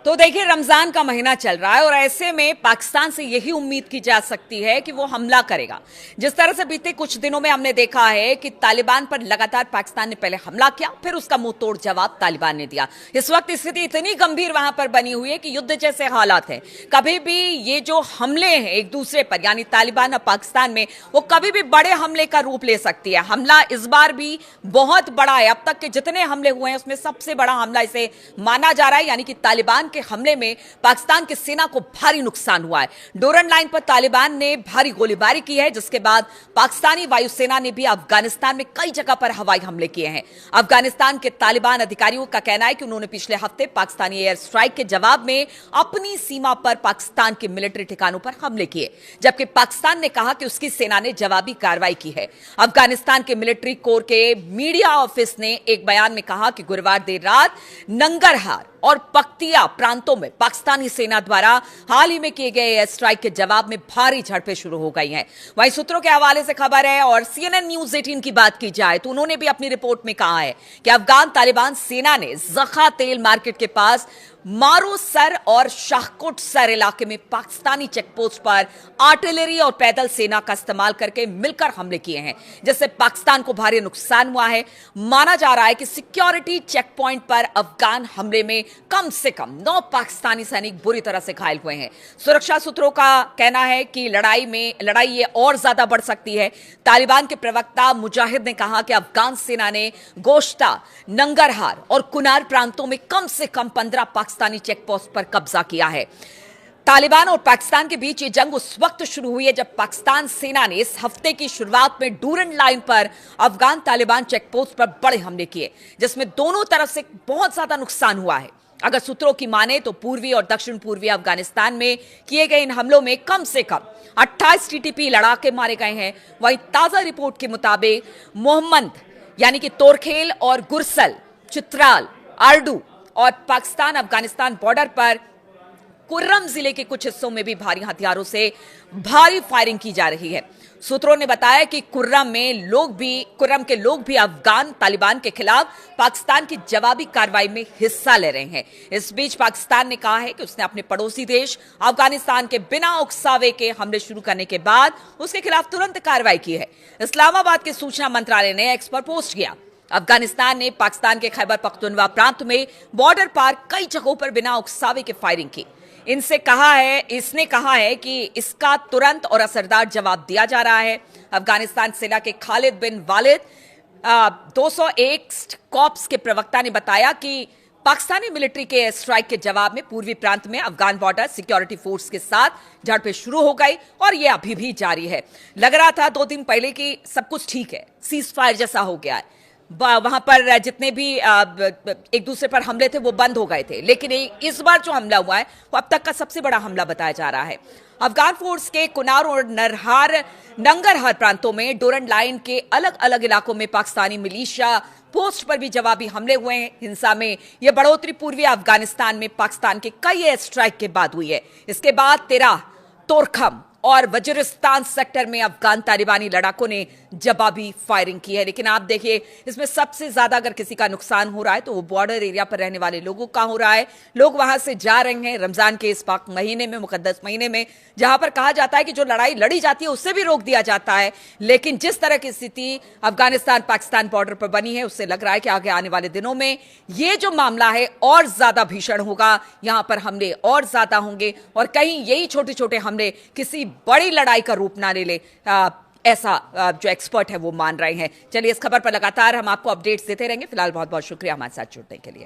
तो देखिए, रमजान का महीना चल रहा है और ऐसे में पाकिस्तान से यही उम्मीद की जा सकती है कि वो हमला करेगा। जिस तरह से बीते कुछ दिनों में हमने देखा है कि तालिबान पर लगातार पाकिस्तान ने पहले हमला किया, फिर उसका मुंह तोड़ जवाब तालिबान ने दिया। इस वक्त स्थिति इतनी गंभीर वहां पर बनी हुई है कि युद्ध जैसे हालात हैं। कभी भी ये जो हमले हैं एक दूसरे पर, यानी तालिबान और पाकिस्तान में, वो कभी भी बड़े हमले का रूप ले सकती है। हमला इस बार भी बहुत बड़ा है। अब तक के जितने हमले हुए हैं उसमें सबसे बड़ा हमला इसे माना जा रहा है, यानी कि तालिबान के हमले में पाकिस्तान की सेना को भारी नुकसान हुआ है। डोरन लाइन पर तालिबान ने भारी गोलीबारी की है, जिसके बाद पाकिस्तानी वायुसेना ने भी अफगानिस्तान में कई जगह पर हवाई हमले किए हैं। अफगानिस्तान के तालिबान अधिकारियों का कहना है कि उन्होंने पिछले हफ्ते पाकिस्तानी एयर स्ट्राइक के जवाब में अपनी सीमा पर पाकिस्तान के मिलिट्री ठिकानों पर हमले किए, जबकि पाकिस्तान ने कहा कि उसकी सेना ने जवाबी कार्रवाई की है। अफगानिस्तान के मिलिट्री कोर के मीडिया ऑफिस ने एक बयान में कहा कि गुरुवार देर रात नंगरहार और पख्तिया प्रांतों में पाकिस्तानी सेना द्वारा हाल ही में किए गए एयर स्ट्राइक के जवाब में भारी झड़पें शुरू हो गई हैं। वहीं सूत्रों के हवाले से खबर है और CNN न्यूज 18 की बात की जाए तो उन्होंने भी अपनी रिपोर्ट में कहा है कि अफगान तालिबान सेना ने जखा तेल मार्केट के पास मारो सर और शाहकोट सर इलाके में पाकिस्तानी चेकपोस्ट पर आर्टिलरी और पैदल सेना का इस्तेमाल करके मिलकर हमले किए हैं, जिससे पाकिस्तान को भारी नुकसान हुआ है। माना जा रहा है कि सिक्योरिटी चेक पॉइंट पर अफगान हमले में कम से कम 9 पाकिस्तानी सैनिक बुरी तरह से घायल हुए हैं। सुरक्षा सूत्रों का कहना है कि लड़ाई ये और ज्यादा बढ़ सकती है। तालिबान के प्रवक्ता मुजाहिद ने कहा कि अफगान सेना ने गोश्ता, नंगरहार और कुनार प्रांतों में कम से कम 15 पाकिस्तानी चेकपोस्ट पर कब्जा किया है। तालिबान और पाकिस्तान के बीच ये जंग उस वक्त शुरू हुई है जब पाकिस्तान सेना ने इस हफ्ते की शुरुआत में डूरन लाइन पर अफगान तालिबान चेकपोस्ट पर बड़े हमले किए, जिसमें दोनों तरफ से बहुत ज्यादा नुकसान हुआ है। अगर सूत्रों की माने तो पूर्वी और दक्षिण पूर्वी अफगानिस्तान में किए गए इन हमलों में कम से कम 28 TTP लड़ाके मारे गए हैं। वहीं ताजा रिपोर्ट के मुताबिक मोहम्मद यानी कि तोरखेल और गुरसल, चित्राल, आर्डू और पाकिस्तान अफगानिस्तान बॉर्डर पर कुर्रम जिले के कुछ हिस्सों में भी भारी हथियारों से भारी फायरिंग की जा रही है। सूत्रों ने बताया कि कुर्रम के लोग भी अफगान तालिबान के खिलाफ पाकिस्तान की जवाबी कार्रवाई में हिस्सा ले रहे हैं। इस बीच पाकिस्तान ने कहा है कि उसने अपने पड़ोसी देश अफगानिस्तान के बिना उकसावे के हमले शुरू करने के बाद उसके खिलाफ तुरंत कार्रवाई की है। इस्लामाबाद के सूचना मंत्रालय ने एक्स पर पोस्ट किया। अफगानिस्तान ने पाकिस्तान के खैबर पख्तूनख्वा प्रांत में बॉर्डर पार कई जगहों पर बिना उकसावे के फायरिंग की। इसने कहा है कि इसका तुरंत और असरदार जवाब दिया जा रहा है। अफगानिस्तान सेना के खालिद बिन वालिद 201 कॉर्प्स के प्रवक्ता ने बताया कि पाकिस्तानी मिलिट्री के स्ट्राइक के जवाब में पूर्वी प्रांत में अफगान बॉर्डर सिक्योरिटी फोर्स के साथ झड़पें शुरू हो गई और यह अभी भी जारी है। लग रहा था 2 दिन पहले कि सब कुछ ठीक है, सीज फायर जैसा हो गया है, वहां पर जितने भी एक दूसरे पर हमले थे वो बंद हो गए थे, लेकिन इस बार जो हमला हुआ है वो अब तक का सबसे बड़ा हमला बताया जा रहा है। अफगान फोर्स के कुनार और नंगरहार प्रांतों में डोरन लाइन के अलग अलग इलाकों में पाकिस्तानी मिलिशिया पोस्ट पर भी जवाबी हमले हुए हैं। हिंसा में यह बढ़ोतरी पूर्वी अफगानिस्तान में पाकिस्तान के कई एयर स्ट्राइक के बाद हुई है। इसके बाद तेरा, तोरखम और वजीरिस्तान सेक्टर में अफगान तालिबानी लड़ाकों ने जवाबी फायरिंग की है। लेकिन आप देखिए, इसमें सबसे ज्यादा अगर किसी का नुकसान हो रहा है तो वो बॉर्डर एरिया पर रहने वाले लोगों का हो रहा है। लोग वहां से जा रहे हैं रमजान के इस पाक महीने में, मुकद्दस महीने में, जहां पर कहा जाता है कि जो लड़ाई लड़ी जाती है उससे भी रोक दिया जाता है। लेकिन जिस तरह की स्थिति अफगानिस्तान पाकिस्तान बॉर्डर पर बनी है, उससे लग रहा है कि आगे आने वाले दिनों में ये जो मामला है और ज्यादा भीषण होगा। यहां पर हमले और ज्यादा होंगे और कहीं यही छोटे छोटे हमले किसी बड़ी लड़ाई का रूप ना ले ऐसा जो एक्सपर्ट है वो मान रहे हैं। चलिए, इस खबर पर लगातार हम आपको अपडेट्स देते रहेंगे। फिलहाल बहुत बहुत शुक्रिया हमारे साथ जुड़ने के लिए।